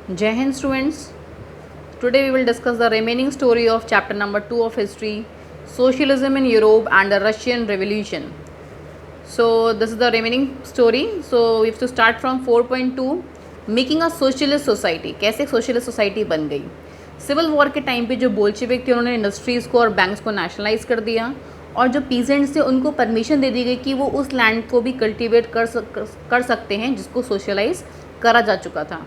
Jai Hind students. Today we will discuss the remaining story of chapter number 2 of history, Socialism in Europe and the Russian Revolution. So this is the remaining story. So we have to start from 4.2, making a socialist society. कैसे एक socialist society बन गई. Civil war के time पे जो Bolshevik थे उन्होंने industries को और बैंक्स को नेशनलाइज कर दिया और जो पीजेंट्स थे उनको परमिशन दे दी गई कि वो उस लैंड को भी कल्टीवेट कर सकते हैं जिसको सोशलाइज करा जा चुका था.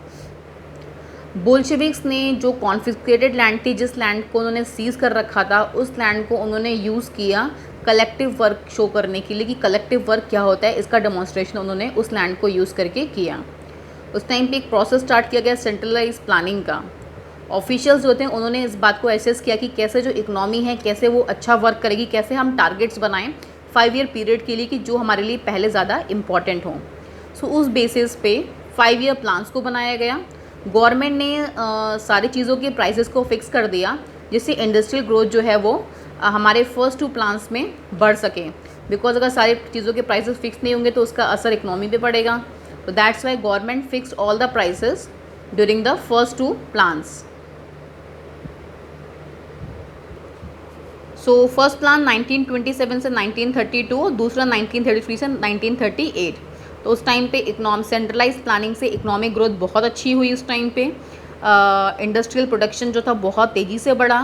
बोल्शेविक्स ने जो कॉन्फिस्केटेड लैंड थी, जिस लैंड को उन्होंने सीज कर रखा था, उस लैंड को उन्होंने यूज़ किया कलेक्टिव वर्क शो करने के लिए कि कलेक्टिव वर्क क्या होता है. इसका डेमोन्स्ट्रेशन उन्होंने उस लैंड को यूज़ करके किया. उस टाइम पे एक प्रोसेस स्टार्ट किया गया सेंट्रलाइज प्लानिंग का. ऑफिशियल्स जो थे उन्होंने इस बात को एसेस किया कि कैसे जो इकोनॉमी है कैसे वो अच्छा वर्क करेगी, कैसे हम टारगेट्स बनाएं 5 ईयर पीरियड के लिए कि जो हमारे लिए पहले ज़्यादा इम्पॉर्टेंट हों. सो उस बेसिस पे 5 ईयर प्लान्स को बनाया गया. गवर्नमेंट ने सारी चीज़ों के प्राइसेस को फिक्स कर दिया जिससे इंडस्ट्रियल ग्रोथ जो है वो हमारे फर्स्ट 2 प्लान्स में बढ़ सके. बिकॉज अगर सारी चीज़ों के प्राइसेस फिक्स नहीं होंगे तो उसका असर इकोनॉमी पे पड़ेगा. तो that's why government fixed all the prices during the first 2 plans. So first plan 1927 से 1932, दूसरा 1933 से 1938. तो उस टाइम पे सेंट्रलाइज प्लानिंग से इकोनॉमिक ग्रोथ बहुत अच्छी हुई. उस टाइम पे इंडस्ट्रियल प्रोडक्शन जो था बहुत तेज़ी से बढ़ा.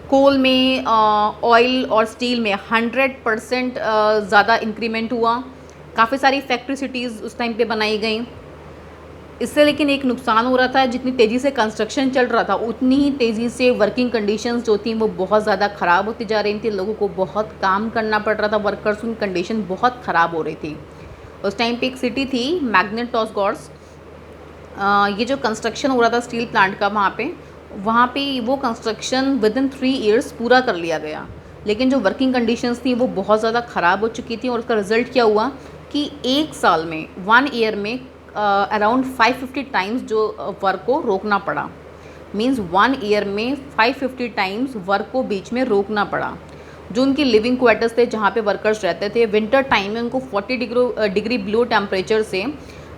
कोल में, ऑयल और स्टील में 100% ज़्यादा इंक्रीमेंट हुआ. काफ़ी सारी फैक्ट्री सिटीज़ उस टाइम पे बनाई गई. इससे लेकिन एक नुकसान हो रहा था, जितनी तेज़ी से कंस्ट्रक्शन चल रहा था उतनी ही तेज़ी से वर्किंग कंडीशंस जो थी वो बहुत ज़्यादा ख़राब होती जा रही थी. लोगों को बहुत काम करना पड़ रहा था, वर्कर्स की कंडीशन बहुत ख़राब हो रही थी. उस टाइम पे एक सिटी थी मैग्नेटोसगोर्स. ये जो कंस्ट्रक्शन हो रहा था स्टील प्लांट का वहाँ पे वो कंस्ट्रक्शन विदिन 3 ईयर्स पूरा कर लिया गया. लेकिन जो वर्किंग कंडीशंस थी वो बहुत ज़्यादा ख़राब हो चुकी थी और उसका रिज़ल्ट क्या हुआ कि एक साल में 1 ईयर में अराउंड 550 टाइम्स जो वर्क को रोकना पड़ा. मींस 1 ईयर में 550 टाइम्स वर्क को बीच में रोकना पड़ा. जो उनकी लिविंग क्वार्टर्स थे जहाँ पे वर्कर्स रहते थे, विंटर टाइम में उनको 40 डिग्री बिलो टेम्परेचर से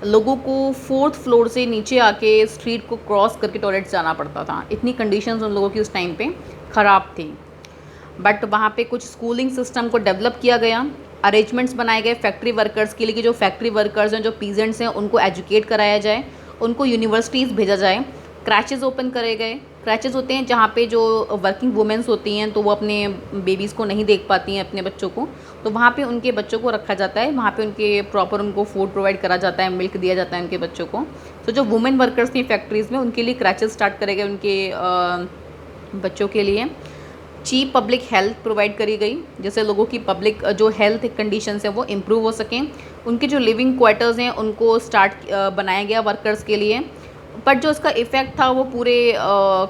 लोगों को 4th फ्लोर से नीचे आके स्ट्रीट को क्रॉस करके टॉयलेट जाना पड़ता था. इतनी कंडीशंस उन लोगों की उस टाइम पे ख़राब थी. बट वहाँ पे कुछ स्कूलिंग सिस्टम को डेवलप किया गया. अरेंजमेंट्स बनाए गए फैक्ट्री वर्कर्स के लिए कि जो फैक्ट्री वर्कर्स हैं, जो पीजेंट्स हैं, उनको एजुकेट कराया जाए, उनको यूनिवर्सिटीज़ भेजा जाए. क्रैचेज़ ओपन करे गए. क्रैचेज़ होते हैं जहाँ पे जो वर्किंग वुमेंस होती हैं तो वो अपने बेबीज़ को नहीं देख पाती हैं, अपने बच्चों को, तो वहाँ पे उनके बच्चों को रखा जाता है. वहाँ पे उनके प्रॉपर उनको फूड प्रोवाइड करा जाता है, मिल्क दिया जाता है उनके बच्चों को. तो जो वुमेन वर्कर्स थी फैक्ट्रीज़ में उनके लिए क्रैचेज़ स्टार्ट करे गए उनके बच्चों के लिए. चीप पब्लिक हेल्थ प्रोवाइड करी गई जैसे लोगों की पब्लिक जो हेल्थ कंडीशंस हैं वो इम्प्रूव हो सकें. उनके जो लिविंग क्वार्टर्स हैं उनको बनाया गया वर्कर्स के लिए. बट जो इसका इफ़ेक्ट था वो पूरे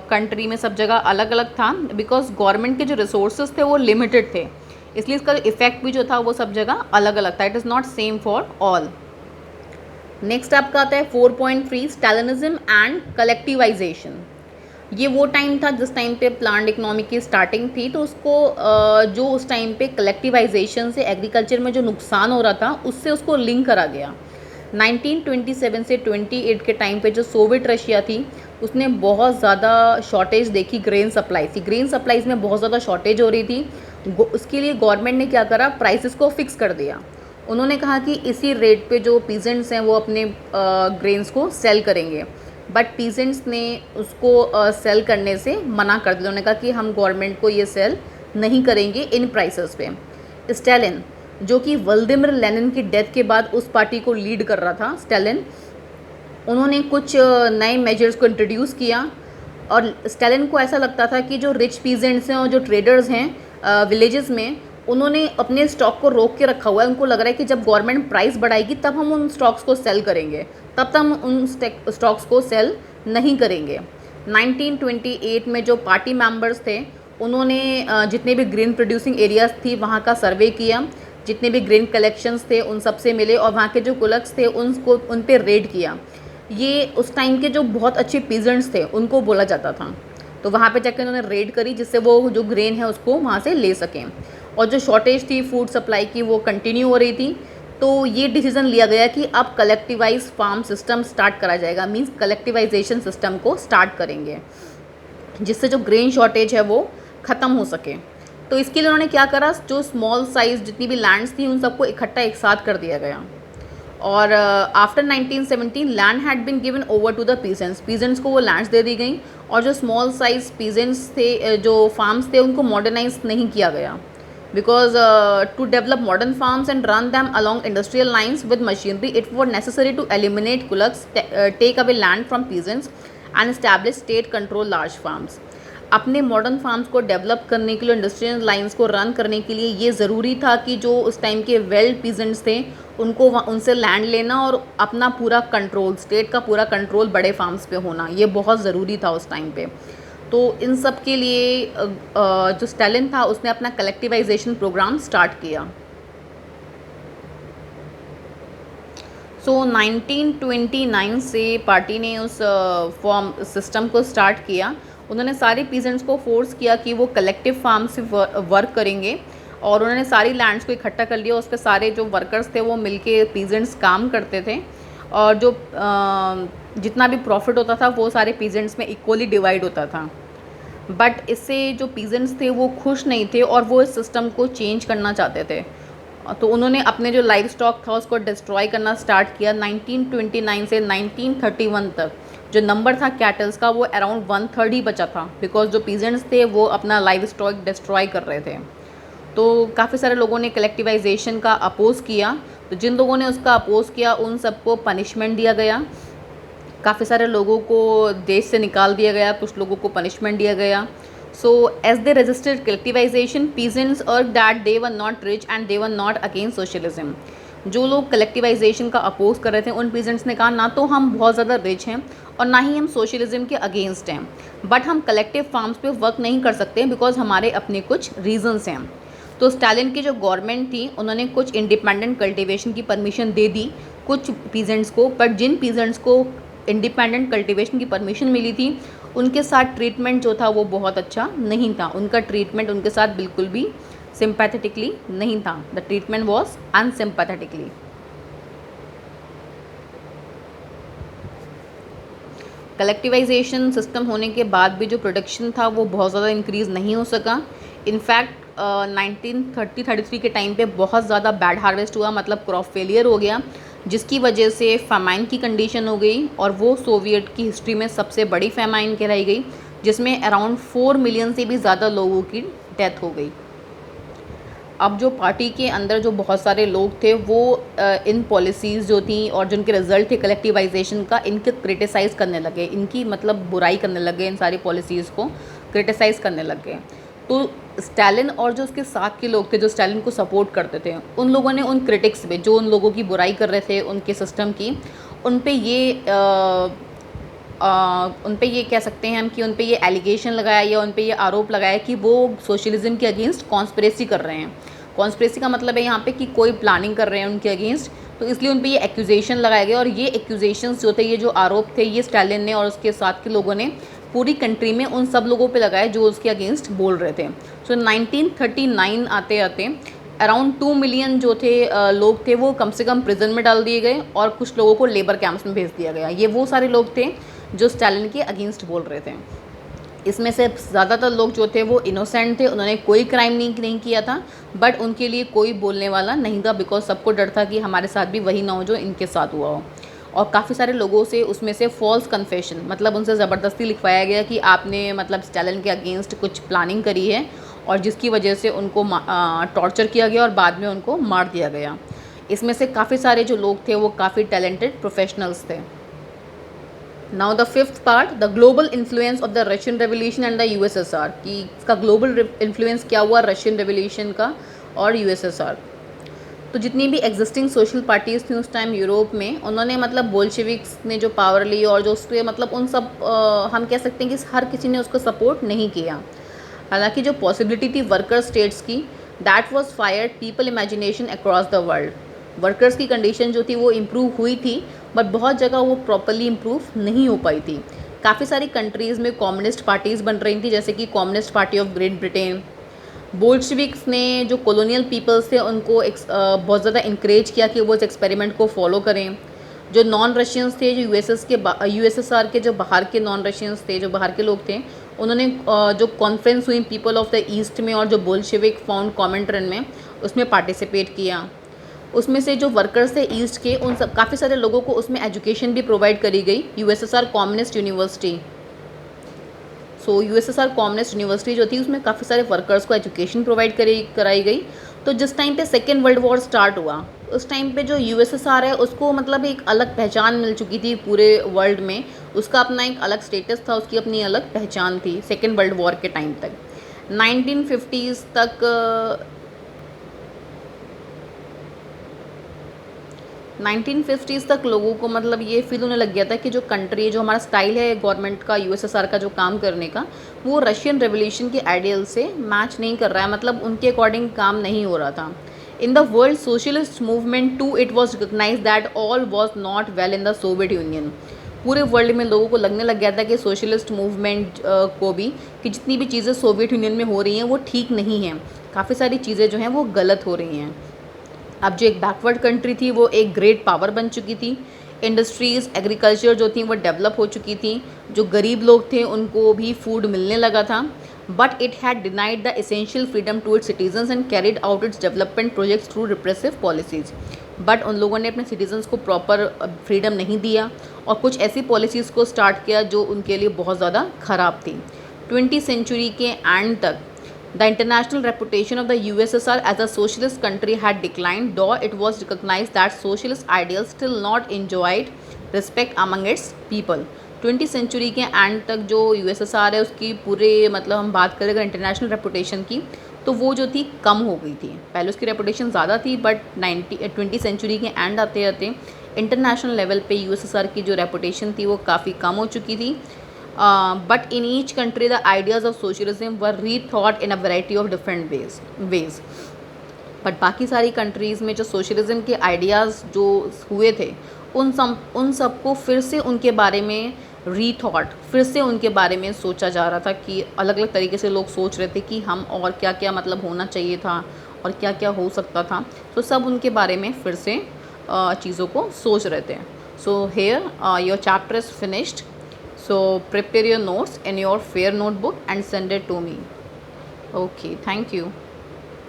कंट्री में सब जगह अलग अलग था. बिकॉज गवर्नमेंट के जो रिसोर्सेज थे वो लिमिटेड थे, इसलिए इसका इफ़ेक्ट भी जो था वो सब जगह अलग अलग था. It is not same for all. Next आपका आता है 4.3 स्टालिनिज्म एंड कलेक्टिवाइजेशन. ये वो टाइम था जिस टाइम पे प्लांट इकोनॉमी की स्टार्टिंग थी. तो उसको जो उस टाइम पे कलेक्टिवाइजेशन से एग्रीकल्चर में जो नुकसान हो रहा था उससे उसको लिंक करा गया. 1927 से 28 के टाइम पे जो सोवियत रशिया थी उसने बहुत ज़्यादा शॉर्टेज देखी ग्रेन सप्लाई थी. ग्रेन सप्लाईज में बहुत ज़्यादा शॉर्टेज हो रही थी. उसके लिए गवर्नमेंट ने क्या करा, प्राइसेस को फिक्स कर दिया. उन्होंने कहा कि इसी रेट पे जो पीजेंट्स हैं वो अपने ग्रेन्स को सेल करेंगे. बट पीजेंट्स ने उसको सेल करने से मना कर दिया. उन्होंने कहा कि हम गवर्नमेंट को ये सेल नहीं करेंगे इन प्राइसेस पे. स्टालिन जो कि व्लादिमीर लेनिन की डेथ के बाद उस पार्टी को लीड कर रहा था, स्टालिन, उन्होंने कुछ नए मेजर्स को इंट्रोड्यूस किया. और स्टालिन को ऐसा लगता था कि जो रिच पीजेंट्स हैं और जो ट्रेडर्स हैं विलेजेस में, उन्होंने अपने स्टॉक को रोक के रखा हुआ है. उनको लग रहा है कि जब गवर्नमेंट प्राइस बढ़ाएगी तब हम उन स्टॉक्स को सेल करेंगे, तब तक हम उन स्टॉक्स को सेल नहीं करेंगे. 1928 में जो पार्टी मेंबर्स थे उन्होंने जितने भी ग्रेन प्रोड्यूसिंग एरियाज थी वहाँ का सर्वे किया. जितने भी ग्रेन कलेक्शंस थे उन सब से मिले और वहाँ के जो कुलक्स थे उन पे रेड किया. ये उस टाइम के जो बहुत अच्छे पीजेंट्स थे उनको बोला जाता था. तो वहाँ पे जाकर उन्होंने रेड करी जिससे वो जो ग्रेन है उसको वहाँ से ले सकें. और जो शॉर्टेज थी फूड सप्लाई की वो कंटिन्यू हो रही थी. तो ये डिसीज़न लिया गया कि अब कलेक्टिवाइज फार्म सिस्टम स्टार्ट करा जाएगा, मींस कलेक्टिवाइजेशन सिस्टम को स्टार्ट करेंगे जिससे जो ग्रेन शॉर्टेज है वो ख़त्म हो सके। तो इसके लिए उन्होंने क्या करा, जो स्मॉल साइज़ जितनी भी लैंड्स थी उन सबको इकट्ठा एक साथ कर दिया गया। और after 1917 land had been given over to the peasants को वो लैंड्स दे दी गई, और जो स्मॉल साइज पीजेंट्स थे, जो फार्म्स थे, उनको मॉडर्नाइज नहीं किया गया, because to develop modern farms and run them along industrial lines with machinery, it was necessary to eliminate kulaks, take away land from peasants and establish state control large farms. अपने modern farms को develop करने के लिए, industrial lines को run करने के लिए ये ज़रूरी था कि जो उस टाइम के वेल पीजेंट्स थे उनको उनसे लैंड लेना और अपना पूरा कंट्रोल, स्टेट का पूरा कंट्रोल बड़े फार्म्स पे होना, ये बहुत ज़रूरी था उस टाइम पे। तो इन सब के लिए जो स्टालिन था उसने अपना कलेक्टिवाइजेशन प्रोग्राम स्टार्ट किया। सो 1929 से पार्टी ने उस फॉर्म सिस्टम को स्टार्ट किया। उन्होंने सारे पीजेंट्स को फोर्स किया कि वो कलेक्टिव फार्म से वर्क करेंगे, और उन्होंने सारी लैंड्स को इकट्ठा कर लिया। उस पर सारे जो वर्कर्स थे वो मिलके पीजेंट्स काम करते थे, और जो जितना भी प्रॉफिट होता था वो सारे पीजेंट्स में इक्वली डिवाइड होता था। बट इससे जो पीजेंट्स थे वो खुश नहीं थे और वो इस सिस्टम को चेंज करना चाहते थे। तो उन्होंने अपने जो लाइव स्टॉक था उसको डिस्ट्रॉय करना स्टार्ट किया। 1929 से 1931 तक जो नंबर था कैटल्स का वो अराउंड 1/3 ही बचा था, बिकॉज जो पीजेंट्स थे वो अपना लाइव स्टॉक डिस्ट्रॉय कर रहे थे। तो काफ़ी सारे लोगों ने कलेक्टिवाइजेशन का अपोज़ किया। तो जिन लोगों ने उसका अपोज़ किया उन सबको पनिशमेंट दिया गया। काफ़ी सारे लोगों को देश से निकाल दिया गया, कुछ लोगों को पनिशमेंट दिया गया। So as they registered collectivisation, peasants argue that they were not rich and they were not against socialism. जो लोग कलेक्टिवाइजेशन का अपोज कर रहे थे उन पीजेंट्स ने कहा ना तो हम बहुत ज़्यादा रिच हैं और ना ही हम सोशलिज्म के अगेंस्ट हैं, बट हम कलेक्टिव फार्म्स पे वर्क नहीं कर सकते बिकॉज हमारे अपने कुछ रीजंस हैं। तो स्टालिन की जो गवर्नमेंट थी उन्होंने कुछ इंडिपेंडेंट कल्टीवेशन की परमिशन दे दी कुछ पीजेंट्स को, बट जिन पीजेंट्स को इंडिपेंडेंट कल्टीवेशन की परमिशन मिली थी उनके साथ ट्रीटमेंट जो था वो बहुत अच्छा नहीं था। उनका ट्रीटमेंट उनके साथ बिल्कुल भी सिंपैथेटिकली नहीं था। The treatment was unsympathetically. Collectivisation system होने के बाद भी जो प्रोडक्शन था वो बहुत ज़्यादा इंक्रीज़ नहीं हो सका। इनफैक्ट 1933 के टाइम पे बहुत ज़्यादा बैड हार्वेस्ट हुआ, मतलब क्रॉप फेलियर हो गया, जिसकी वजह से फेमाइन की कंडीशन हो गई और वो सोवियत की हिस्ट्री में सबसे बड़ी फेमाइन कहलाई गई, जिसमें अराउंड 4 मिलियन से भी ज़्यादा लोगों की डेथ हो गई। अब जो पार्टी के अंदर जो बहुत सारे लोग थे वो इन पॉलिसीज़ जो थी और जिनके रिजल्ट थे कलेक्टिवाइजेशन का, इनके क्रिटिसाइज़ करने लगे, इनकी मतलब बुराई करने लगे, इन सारी पॉलिसीज़ को क्रिटिसाइज़ करने लगे। तो स्टालिन और जो उसके साथ के लोग थे जो स्टालिन को सपोर्ट करते थे, उन लोगों ने उन क्रिटिक्स पे जो उन लोगों की बुराई कर रहे थे उनके सिस्टम की, उन पे ये कह सकते हैं हम कि उन पे ये एलिगेशन लगाया या उन पे ये आरोप लगाया कि वो सोशलिज्म के अगेंस्ट कॉन्स्पिरेसी कर रहे हैं। कॉन्स्पिरेसी का मतलब है यहाँ पे कि कोई प्लानिंग कर रहे हैं उनके अगेंस्ट, तो इसलिए उन पे ये एक्यूजेशन लगाया गया। और ये एक्यूजेशंस जो थे, ये जो आरोप थे, ये स्टालिन ने और उसके साथ के लोगों ने पूरी कंट्री में उन सब लोगों पे लगाए जो उसके अगेंस्ट बोल रहे थे। सो 1939 आते आते अराउंड 2 मिलियन जो थे लोग थे वो कम से कम प्रिजन में डाल दिए गए और कुछ लोगों को लेबर कैंप्स में भेज दिया गया। ये वो सारे लोग थे जो स्टालिन के अगेंस्ट बोल रहे थे। इसमें से ज़्यादातर लोग जो थे वो इनोसेंट थे, उन्होंने कोई क्राइम नहीं किया था, बट उनके लिए कोई बोलने वाला नहीं था बिकॉज सबको डर था कि हमारे साथ भी वही ना हो जो इनके साथ हुआ हो। और काफ़ी सारे लोगों से उसमें से फॉल्स कन्फेशन, मतलब उनसे ज़बरदस्ती लिखवाया गया कि आपने मतलब स्टालिन के अगेंस्ट कुछ प्लानिंग करी है, और जिसकी वजह से उनको टॉर्चर किया गया और बाद में उनको मार दिया गया। इसमें से काफ़ी सारे जो लोग थे वो काफ़ी टैलेंटेड प्रोफेशनल्स थे। Now the fifth part, the global influence of the Russian revolution and the USSR, कि इसका ग्लोबल इन्फ्लुएंस क्या हुआ रशियन रेवोल्यूशन का और यूएसएसआर। तो जितनी भी एग्जिस्टिंग सोशल पार्टीज़ थी उस टाइम यूरोप में, उन्होंने मतलब बोल्शेविक्स ने जो पावर ली और जो उसके मतलब उन सब हम कह सकते हैं कि हर किसी ने उसको सपोर्ट नहीं किया। हालांकि जो पॉसिबिलिटी थी वर्कर स्टेट्स की, that was fired people imagination across the world. Workers की कंडीशन जो थी वो इम्प्रूव हुई थी, बट बहुत जगह वो प्रॉपरली इम्प्रूव नहीं हो पाई थी। काफ़ी सारी कंट्रीज़ में कम्युनिस्ट पार्टीज़ बन रही थी, जैसे कि communist party of great Britain, Bolsheviks ने जो कॉलोनियल पीपल्स थे उनको बहुत ज़्यादा इंकरेज किया कि वो इस एक्सपेरिमेंट को फॉलो करें। जो नॉन रशियंस थे, जो यूएसएसआर के जो बाहर के नॉन रशियंस थे, जो बाहर के लोग थे, उन्होंने जो कॉन्फ्रेंस हुई पीपल ऑफ द ईस्ट में और जो बोल्शेविक फाउंड कॉमेंट्रन में, उसमें पार्टिसिपेट किया। उसमें से जो वर्कर्स थे ईस्ट के, उन सब काफ़ी सारे लोगों को उसमें एजुकेशन भी प्रोवाइड करी गई। यूएसएसआर कम्युनिस्ट यूनिवर्सिटी, सो यूएसएसआर कम्युनिस्ट यूनिवर्सिटी जो थी उसमें काफ़ी सारे वर्कर्स को एजुकेशन प्रोवाइड कराई गई। तो जिस टाइम पे सेकेंड वर्ल्ड वॉर स्टार्ट हुआ, उस टाइम पे जो यूएसएसआर है उसको मतलब एक अलग पहचान मिल चुकी थी पूरे वर्ल्ड में। उसका अपना एक अलग स्टेटस था, उसकी अपनी अलग पहचान थी सेकेंड वर्ल्ड वॉर के टाइम तक। 1950s तक 1950s तक लोगों को मतलब ये फील होने लग गया था कि जो कंट्री, जो हमारा स्टाइल है गवर्नमेंट का, यूएसएसआर का जो काम करने का, वो रशियन रेवोल्यूशन के आइडियल से मैच नहीं कर रहा है, मतलब उनके अकॉर्डिंग काम नहीं हो रहा था। In the world socialist movement too it was recognize that all was not well in the Soviet Union. पूरे वर्ल्ड में लोगों को लगने लग गया था कि सोशलिस्ट मूवमेंट को भी, कि जितनी भी चीज़ें सोवियत यूनियन में हो रही हैं वो ठीक नहीं हैं, काफ़ी सारी चीज़ें जो हैं वो गलत हो रही हैं। अब जो एक बैकवर्ड कंट्री थी वो एक ग्रेट पावर बन चुकी थी। इंडस्ट्रीज़, एग्रीकल्चर जो थी वो डेवलप हो चुकी थी। जो गरीब लोग थे उनको भी फूड मिलने लगा था। But it had denied the essential freedom to its citizens and carried out its development projects through repressive policies. But उन लोगों ने अपने सिटीजन्स को प्रॉपर फ्रीडम नहीं दिया और कुछ ऐसी पॉलिसीज़ को स्टार्ट किया जो उनके लिए बहुत ज़्यादा ख़राब थी। 20वीं सेंचुरी के एंड तक the international reputation of the USSR as a socialist country had declined, though it was recognized that socialist ideals still not enjoyed respect among its people. 20वीं सेंचुरी के एंड तक जो यूएसएसआर है उसकी पूरे मतलब हम बात करें अगर इंटरनेशनल रेपुटेशन की, तो वो जो थी कम हो गई थी। पहले उसकी रेपुटेशन ज़्यादा थी, बट 20वीं सेंचुरी के एंड आते आते इंटरनेशनल लेवल पे यूएसएसआर की जो रेपुटेशन थी वो काफ़ी कम हो चुकी थी। But in each country the ideas of socialism were rethought in a variety of different ways. But बाकी सारी कंट्रीज़ में जो सोशलिज्म के आइडियाज़ जो हुए थे उन सबको फिर से उनके बारे में रीथॉट, फिर से उनके बारे में सोचा जा रहा था कि अलग अलग तरीके से लोग सोच रहे थे कि हम और क्या क्या मतलब होना चाहिए था और क्या क्या हो सकता था। तो सब उनके बारे में फिर से चीज़ों को सोच रहे थे। So here your chapter is finished. So prepare your notes in your fair notebook and send it to me. Okay, thank you.